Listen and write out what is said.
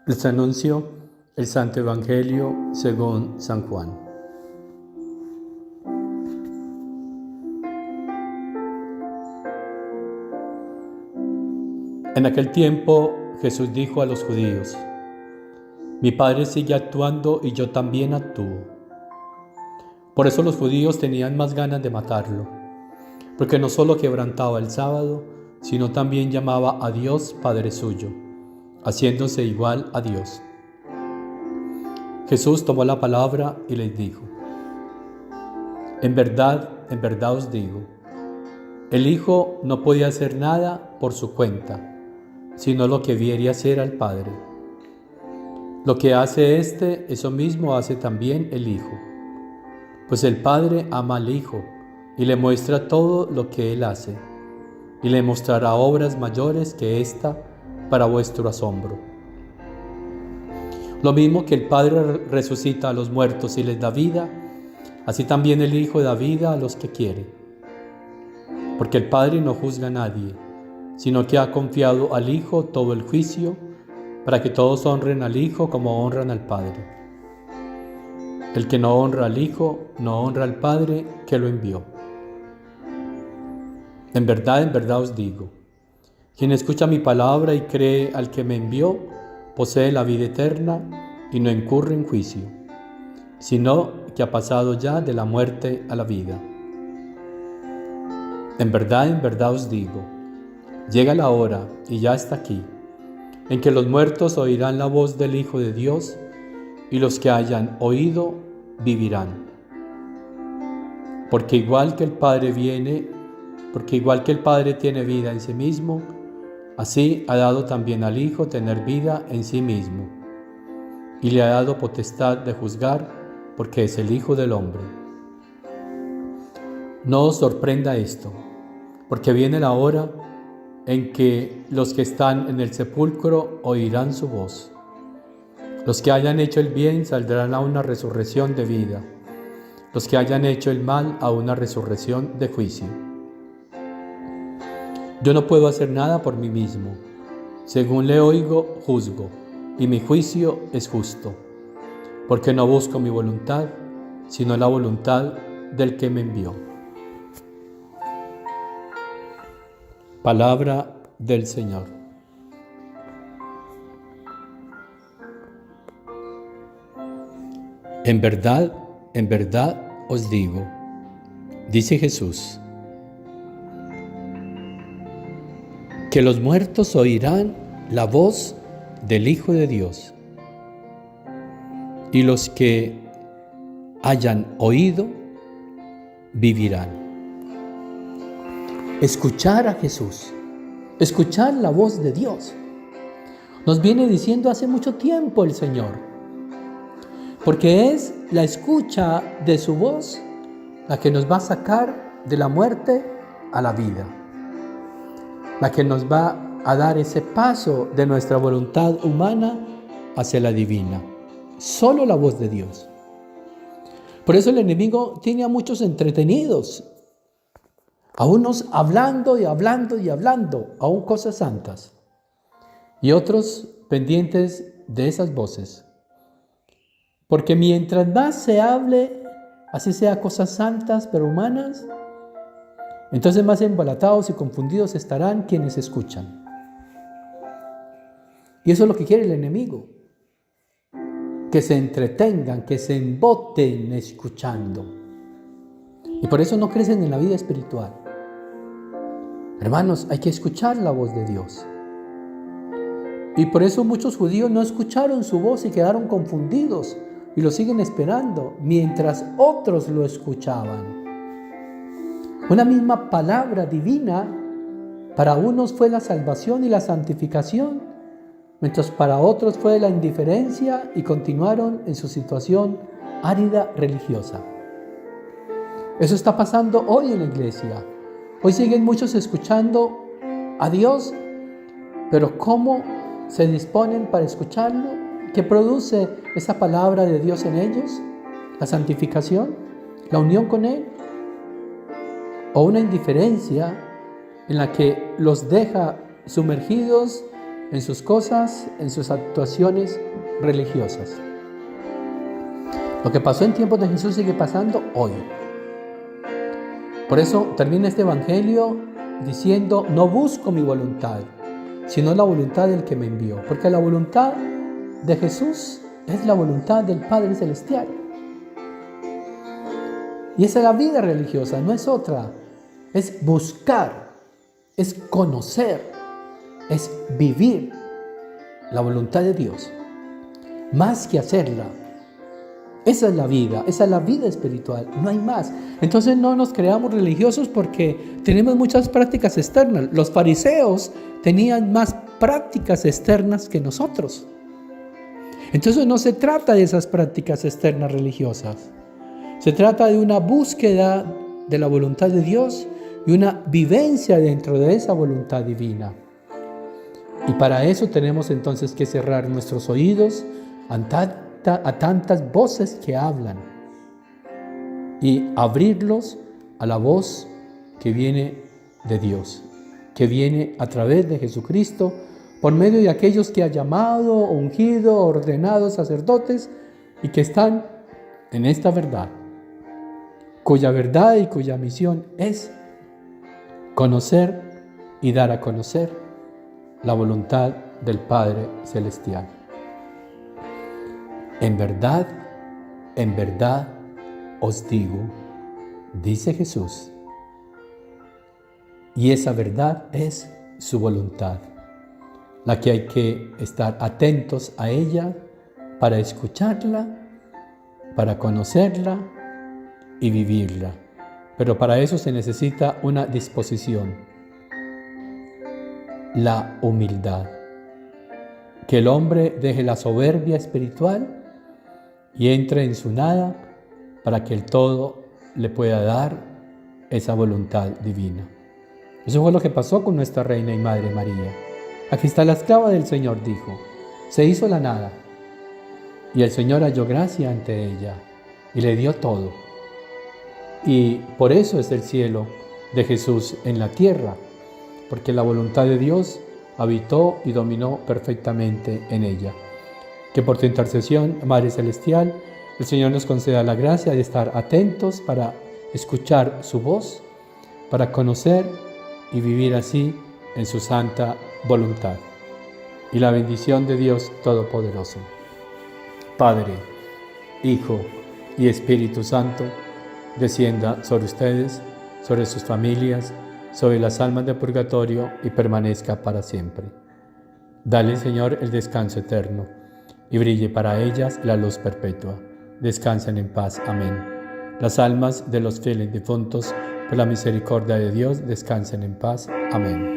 Les anuncio el Santo Evangelio según San Juan. En aquel tiempo Jesús dijo a los judíos: Mi Padre sigue actuando y yo también actúo. Por eso los judíos tenían más ganas de matarlo, porque no solo quebrantaba el sábado, sino también llamaba a Dios Padre suyo, haciéndose igual a Dios. Jesús tomó la palabra y les dijo: en verdad os digo, el Hijo no puede hacer nada por su cuenta, sino lo que viere hacer al Padre. Lo que hace éste, eso mismo hace también el Hijo, pues el Padre ama al Hijo y le muestra todo lo que Él hace, y le mostrará obras mayores que esta para vuestro asombro. Lo mismo que el Padre resucita a los muertos y les da vida, así también el Hijo da vida a los que quiere. Porque el Padre no juzga a nadie, sino que ha confiado al Hijo todo el juicio, para que todos honren al Hijo como honran al Padre. El que no honra al Hijo, no honra al Padre que lo envió. En verdad os digo, quien escucha mi palabra y cree al que me envió, posee la vida eterna y no incurre en juicio, sino que ha pasado ya de la muerte a la vida. En verdad os digo, llega la hora, y ya está aquí, en que los muertos oirán la voz del Hijo de Dios, y los que hayan oído vivirán. Porque igual que el Padre tiene vida en sí mismo, así ha dado también al Hijo tener vida en sí mismo, y le ha dado potestad de juzgar, porque es el Hijo del Hombre. No os sorprenda esto, porque viene la hora en que los que están en el sepulcro oirán su voz. Los que hayan hecho el bien saldrán a una resurrección de vida, los que hayan hecho el mal a una resurrección de juicio. Yo no puedo hacer nada por mí mismo. Según le oigo, juzgo, y mi juicio es justo, porque no busco mi voluntad, sino la voluntad del que me envió. Palabra del Señor. En verdad os digo, dice Jesús, que los muertos oirán la voz del Hijo de Dios, y los que hayan oído vivirán. Escuchar a Jesús, escuchar la voz de Dios, nos viene diciendo hace mucho tiempo el Señor, porque es la escucha de su voz la que nos va a sacar de la muerte a la vida, la que nos va a dar ese paso de nuestra voluntad humana hacia la divina. Solo la voz de Dios. Por eso el enemigo tiene a muchos entretenidos, a unos hablando y hablando y hablando, aún cosas santas, y otros pendientes de esas voces. Porque mientras más se hable, así sea cosas santas pero humanas, entonces más embalatados y confundidos estarán quienes escuchan. Y eso es lo que quiere el enemigo, que se entretengan, que se emboten escuchando. Y por eso no crecen en la vida espiritual. Hermanos, hay que escuchar la voz de Dios. Y por eso muchos judíos no escucharon su voz y quedaron confundidos y lo siguen esperando, mientras otros lo escuchaban. Una misma palabra divina para unos fue la salvación y la santificación, mientras para otros fue la indiferencia y continuaron en su situación árida religiosa. Eso está pasando hoy en la iglesia. Hoy siguen muchos escuchando a Dios, pero ¿cómo se disponen para escucharlo? ¿Qué produce esa palabra de Dios en ellos? ¿La santificación? ¿La unión con Él? ¿O una indiferencia en la que los deja sumergidos en sus cosas, en sus actuaciones religiosas. Lo que pasó en tiempos de Jesús sigue pasando hoy. Por eso termina este evangelio diciendo: no busco mi voluntad, sino la voluntad del que me envió. Porque la voluntad de Jesús es la voluntad del Padre Celestial. Y esa es la vida religiosa, no es otra. Es buscar, es conocer, es vivir la voluntad de Dios, más que hacerla. Esa es la vida espiritual, no hay más. Entonces no nos creamos religiosos porque tenemos muchas prácticas externas. Los fariseos tenían más prácticas externas que nosotros. Entonces no se trata de esas prácticas externas religiosas. Se trata de una búsqueda de la voluntad de Dios y una vivencia dentro de esa voluntad divina. Y para eso tenemos entonces que cerrar nuestros oídos a tantas voces que hablan y abrirlos a la voz que viene de Dios, que viene a través de Jesucristo, por medio de aquellos que ha llamado, ungido, ordenado sacerdotes y que están en esta verdad, cuya verdad y cuya misión es conocer y dar a conocer la voluntad del Padre Celestial. En verdad os digo, dice Jesús, y esa verdad es su voluntad, la que hay que estar atentos a ella para escucharla, para conocerla y vivirla. Pero para eso se necesita una disposición, la humildad. Que el hombre deje la soberbia espiritual y entre en su nada para que el todo le pueda dar esa voluntad divina. Eso fue lo que pasó con nuestra Reina y Madre María. Aquí está la esclava del Señor, dijo. Se hizo la nada y el Señor halló gracia ante ella y le dio todo. Y por eso es el cielo de Jesús en la tierra, porque la voluntad de Dios habitó y dominó perfectamente en ella. Que por tu intercesión, Madre Celestial, el Señor nos conceda la gracia de estar atentos para escuchar su voz, para conocer y vivir así en su santa voluntad. Y la bendición de Dios Todopoderoso, Padre, Hijo y Espíritu Santo, descienda sobre ustedes, sobre sus familias, sobre las almas de purgatorio y permanezca para siempre. Dale, Señor, el descanso eterno y brille para ellas la luz perpetua. Descansen en paz. Amén. Las almas de los fieles difuntos, por la misericordia de Dios, descansen en paz. Amén.